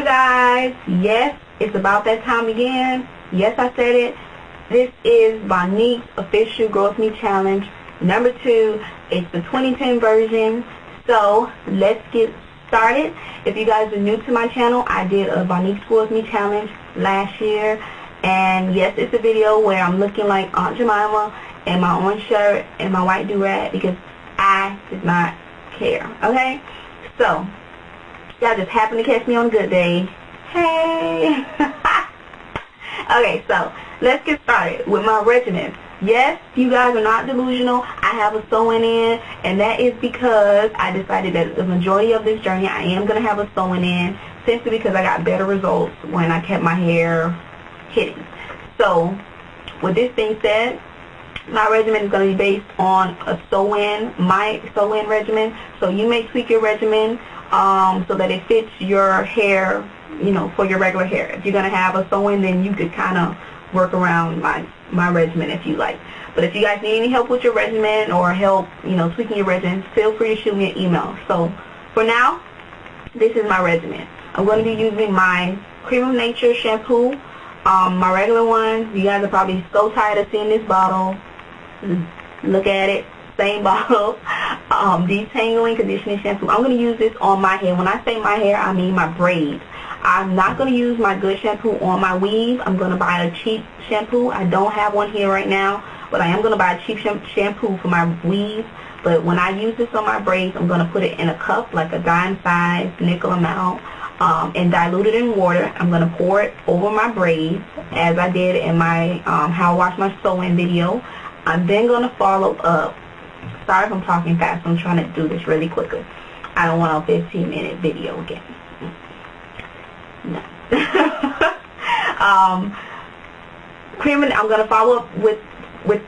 you guys, yes, it's about that time again. Yes, I said it. This is Vonnique's official Grow With Me Challenge number 2. It's the 2010 version. So let's get started. If you guys are new to my channel, I did a Vonnique's Grow With Me Challenge last year. And yes, it's a video where I'm looking like Aunt Jemima in my orange shirt and my white do-rag because I did not care. Okay? So, y'all just happened to catch me on a good day. Hey! Okay, so let's get started with my regimen. Yes, you guys are not delusional. I have a sew-in, and that is because I decided that the majority of this journey I am going to have a sew-in, simply because I got better results when I kept my hair hidden. So, with this being said, my regimen is going to be based on a sew-in, my sew-in regimen. So you may tweak your regimen so that it fits your hair, you know, for your regular hair. If you're going to have a sew-in, then you could kind of work around my regimen if you like. But if you guys need any help with your regimen or help, you know, tweaking your regimen, feel free to shoot me an email. So for now, this is my regimen. I'm going to be using my Crème of Nature shampoo, my regular one. You guys are probably so tired of seeing this bottle. Look at it, same bottle. Detangling conditioning shampoo. I'm going to use this on my hair. When I say my hair, I mean my braids. I'm not going to use my good shampoo on my weave. I'm going to buy a cheap shampoo. I don't have one here right now, but I am going to buy a cheap shampoo for my weave. But when I use this on my braids, I'm going to put it in a cup, like a dime size, nickel amount, and dilute it in water. I'm going to pour it over my braids, as I did in my how I wash my sew-in video. I'm then going to follow up. Sorry if I'm talking fast. I'm trying to do this really quickly. I don't want a 15-minute video again. No. Cream, I'm going to follow up with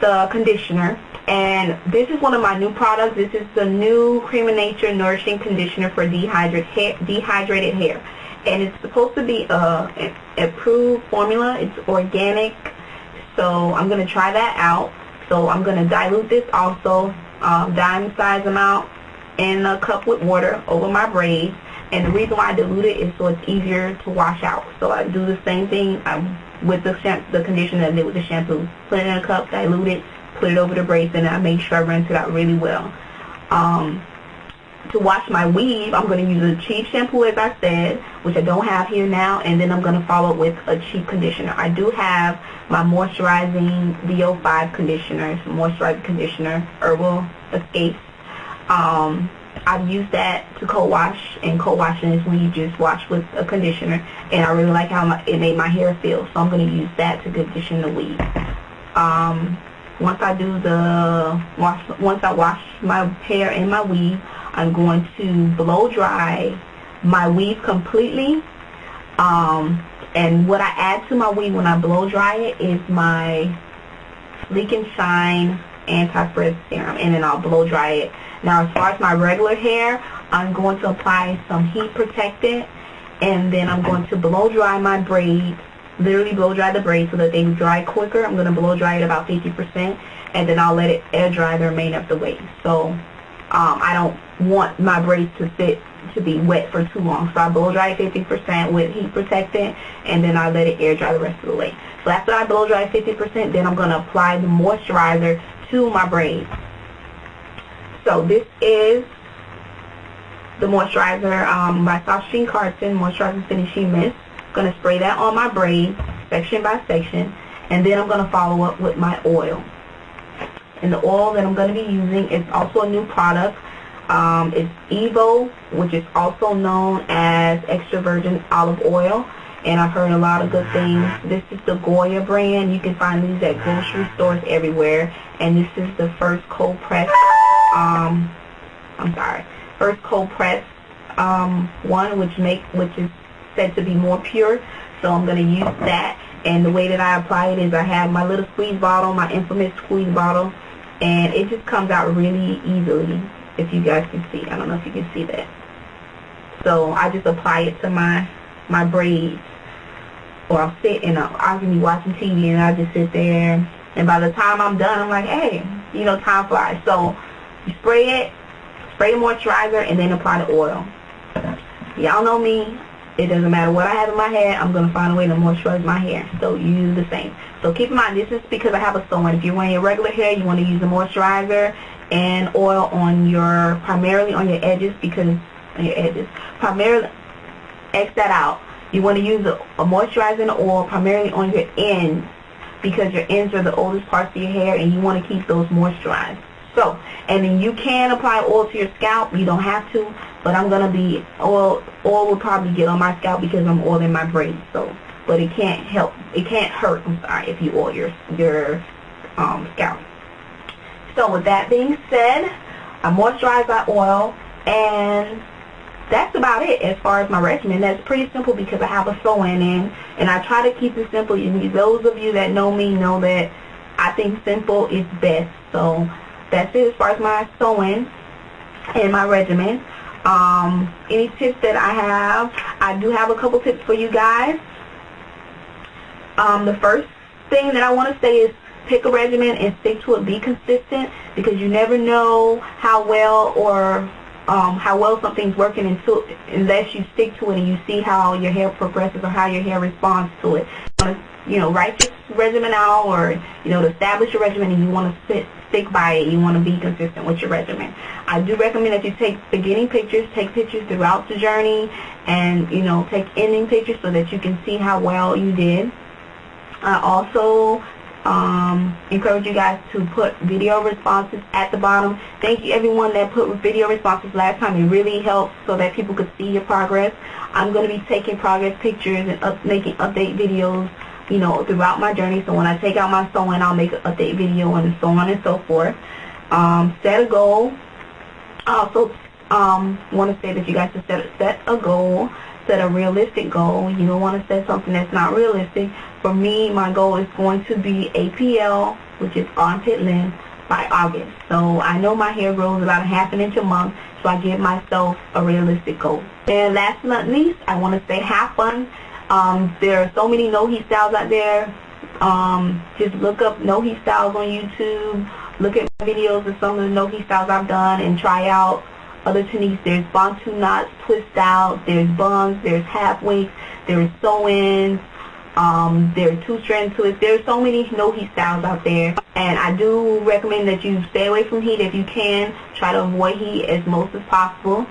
the conditioner. And this is one of my new products. This is the new Crème of Nature Nourishing Conditioner for dehydrated hair. And it's supposed to be an approved formula. It's organic. So I'm going to try that out. So I'm going to dilute this also, dime size amount, in a cup with water over my braids. And the reason why I dilute it is so it's easier to wash out. So I do the same thing with the conditioner I did with the shampoo. Put it in a cup, dilute it, put it over the braids, and I make sure I rinse it out really well. To wash my weave, I'm going to use a cheap shampoo, as I said, which I don't have here now, and then I'm going to follow it with a cheap conditioner. I do have my Moisturizing VO5 conditioner, moisturizing conditioner, Herbal Escape. I've used that to co-wash, and co-washing is when you just wash with a conditioner, and I really like how it made my hair feel, so I'm going to use that to condition the weave. Once I wash my hair and my weave, I'm going to blow dry my weave completely. And what I add to my weave when I blow dry it is my Sleek and Shine Anti-Frizz Serum, and then I'll blow dry it. Now, as far as my regular hair, I'm going to apply some heat protectant, and then I'm going to blow dry my braids, literally blow dry the braids so that they dry quicker. I'm going to blow dry it about 50%, and then I'll let it air dry the remainder of the way. So I don't want my braids to be wet for too long. So I blow dry it 50% with heat protectant, and then I let it air dry the rest of the way. So after I blow dry 50%, then I'm going to apply the moisturizer to my braids. So this is the moisturizer by softsheen Carson, Moisturizing Finishing Mist. I'm going to spray that on my braids, section by section, and then I'm going to follow up with my oil. And the oil that I'm going to be using is also a new product. It's Evo, which is also known as extra virgin olive oil, and I've heard a lot of good things. This is the Goya brand. You can find these at grocery stores everywhere, and this is the first cold press. First cold press one, which is said to be more pure. So I'm going to use that, and the way that I apply it is I have my little squeeze bottle, my infamous squeeze bottle, and it just comes out really easily. If you guys can see, I don't know if you can see that. So I just apply it to my braids, or I'll sit and I can be watching TV and I just sit there, and by the time I'm done, I'm like, hey, you know, time flies. So you spray the moisturizer, and then apply the oil. Y'all know me. It doesn't matter what I have in my hair, I'm going to find a way to moisturize my hair. So you do the same. So keep in mind, this is because I have a sew-in. If you're wearing your regular hair, you want to use a moisturizer and oil on your, primarily on your edges, because on your edges, primarily, X that out. You want to use a moisturizer and oil primarily on your ends, because your ends are the oldest parts of your hair and you want to keep those moisturized. So, and then you can apply oil to your scalp. You don't have to, but I'm going to be, oil will probably get on my scalp because I'm oiling my braids. So, but it can't help, it can't hurt, I'm sorry, if you oil your scalp. So with that being said, I moisturize, I oil, and that's about it as far as my regimen. That's pretty simple because I have a sew-in in, and I try to keep it simple. Those of you that know me know that I think simple is best. So that's it as far as my sew-in and my regimen. Any tips that I have, I do have a couple tips for you guys. The first thing that I want to say is pick a regimen and stick to it. Be consistent, because you never know how well something's working unless you stick to it and you see how your hair progresses or how your hair responds to it. You know, write your regimen out, or to establish your regimen, and you want to stick by it. You want to be consistent with your regimen. I do recommend that you take beginning pictures, take pictures throughout the journey, and take ending pictures so that you can see how well you did. I also encourage you guys to put video responses at the bottom. Thank you everyone that put video responses last time. It really helps so that people could see your progress. I'm going to be taking progress pictures and making update videos throughout my journey. So when I take out my sew-in, I'll make an update video and so on and so forth. Set a goal. I also want to say that you guys should set a goal. Set a realistic goal. You don't want to set something that's not realistic. For me, my goal is going to be APL, which is armpit length, by August. So I know my hair grows about a half an inch a month, so I give myself a realistic goal. And last but not least, I want to say have fun. There are so many no-heat styles out there. Just look up no-heat styles on YouTube. Look at my videos of some of the no-heat styles I've done and try out other techniques. There's bantu knots, twist out, there's buns, there's half winks, there's sew-ins, there's two-strand twists. There's so many no-heat styles out there, and I do recommend that you stay away from heat if you can. Try to avoid heat as most as possible.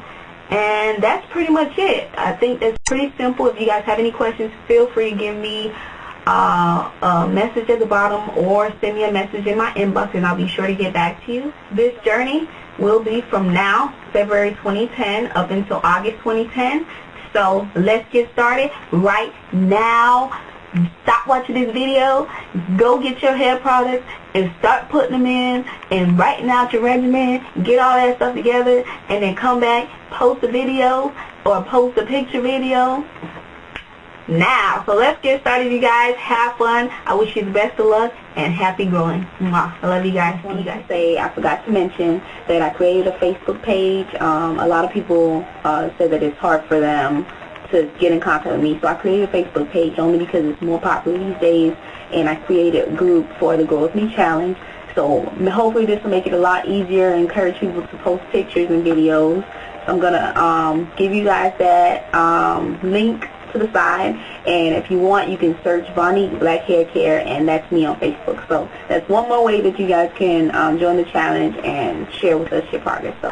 And that's pretty much it. I think that's pretty simple. If you guys have any questions, feel free to give me a message at the bottom or send me a message in my inbox, and I'll be sure to get back to you. This journey will be from now, February 2010, up until August 2010. So let's get started right now. Stop watching this video, go get your hair products and start putting them in and writing out your regimen, get all that stuff together, and then come back, post a video or post a picture video now. So let's get started, you guys. Have fun. I wish you the best of luck and happy growing. Mwah. I love you guys. See you guys. I forgot to mention that I created a Facebook page. A lot of people said that it's hard for them to get in contact with me, so I created a Facebook page only because it's more popular these days, and I created a group for the Grow With Me Challenge. So hopefully this will make it a lot easier and encourage people to post pictures and videos. So I'm going to give you guys that link to the side, and if you want, you can search Vonnique Black Hair Care, and that's me on Facebook. So that's one more way that you guys can join the challenge and share with us your progress. So